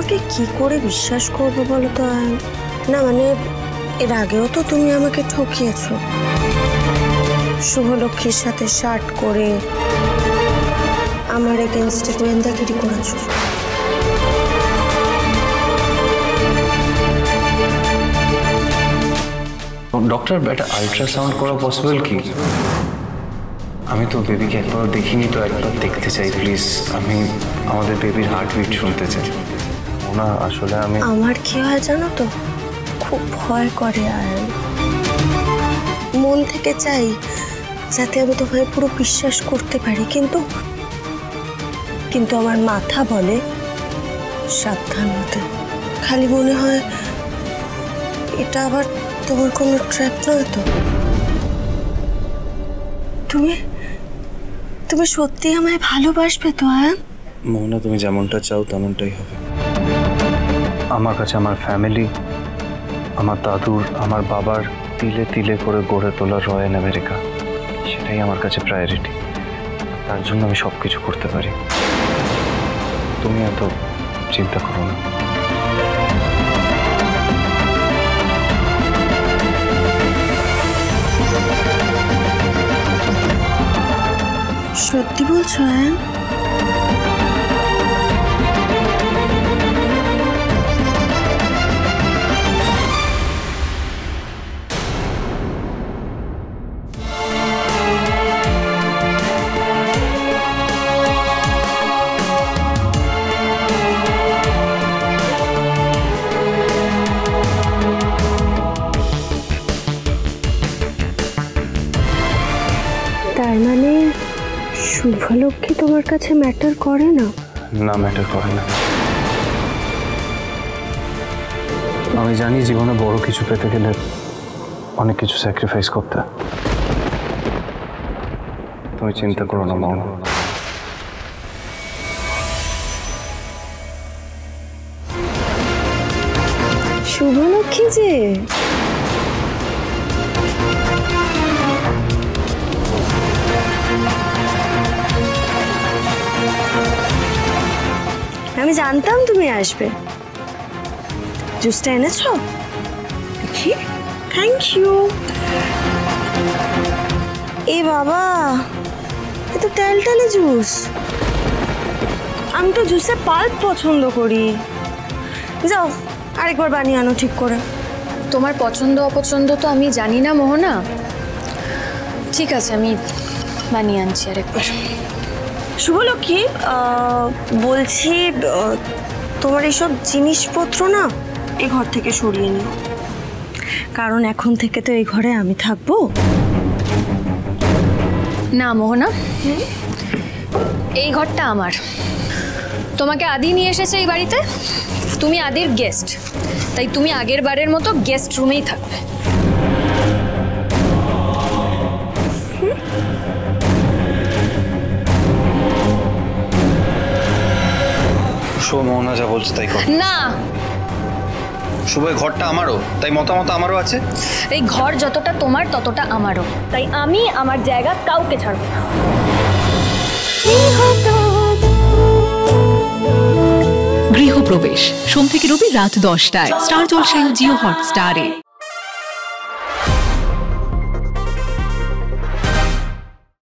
তোমাকে কি করে বিশ্বাস করবো বলো তো? না মানে এর আগেও তো তুমি আমাকে ঠকিয়েছো, শুভলক্ষ্মীর সাথে শার্ট করে আমার এগেনস্টে গোয়েন্দাগিরি করেছো। ডক্টর, একটা আল্ট্রাসাউন্ড করা পসিবল কি? আমি তো বেবিকে একবার দেখিনি, তো একবার দেখতে চাই প্লিজ। আমি আমাদের বেবির হার্টবিট শুনতে চাই। না আসলে আমার কি হয় জানো তো, খুব ভয় করে। আর মন থেকে চাই যাতে আমি তোমায় পুরো বিশ্বাস করতে পারি, কিন্তু কিন্তু আমার মাথা বলে সাবধান হতে। খালি মনে হয় এটা আবার তোমার কোনো ট্র্যাপ নয় তো? তুমি তুমি সত্যি আমায় ভালোবাসবে তো? মোহনা, তুমি যেমনটা চাও তেমনটাই হবে। আমার কাছে আমার ফ্যামিলি, আমার দাদুর, আমার বাবার তিলে তিলে করে গড়ে তোলা রয়্যাল আমেরিকা, সেটাই আমার কাছে প্রায়োরিটি। তার জন্য আমি সব কিছু করতে পারি। তুমি এত চিন্তা করো না। সত্যি বলছো? তার মানে শুভলক্ষ্মী তোমার কাছে ম্যাটার করে না? না, ম্যাটার করে না। আমি জানি জীবনে বড় কিছু পেতে গেলে অনেক কিছু স্যাক্রিফাইস করতে। তুমি চিন্তা করো না মামা। শুভলক্ষ্মী যে আমি জানতাম তুমি আসবে। জুসটা এনেছো? দেখি। Thank you. এ বাবা, এ তো টেলটেলে জুস। আমি তো জুসে পাল্প পছন্দ করি। যাও আরেকবার বানিয়ে আনো ঠিক করে। তোমার পছন্দ অপছন্দ তো আমি জানি না মোহনা। ঠিক আছে, আমি বানিয়ে আনছি আরেকবার। শুভলক্ষ্মী, বলছি তোমার এইসব জিনিসপত্র না এই ঘর থেকে সরিয়ে নিও, কারণ এখন থেকে তো এই ঘরে আমি থাকবো। না মোহনা, এই ঘরটা আমার। তোমাকে আদি নিয়ে এসেছে এই বাড়িতে, তুমি আদির গেস্ট, তাই তুমি আগের বারের মতো গেস্ট রুমেই থাকবে। শুভ, মোহনা যা বলছে তাই কর। না, শুভ, ঘরটা আমারও, তাই মতামত আমারও আছে। এই ঘর যতটা তোমার ততটা আমারও, তাই আমি আমার জায়গা কাউকে ছাড়ব না। গৃহপ্রবেশ সোম থেকে রবি রাত 10টায় স্টার জলসায় ও জিও হটস্টারে।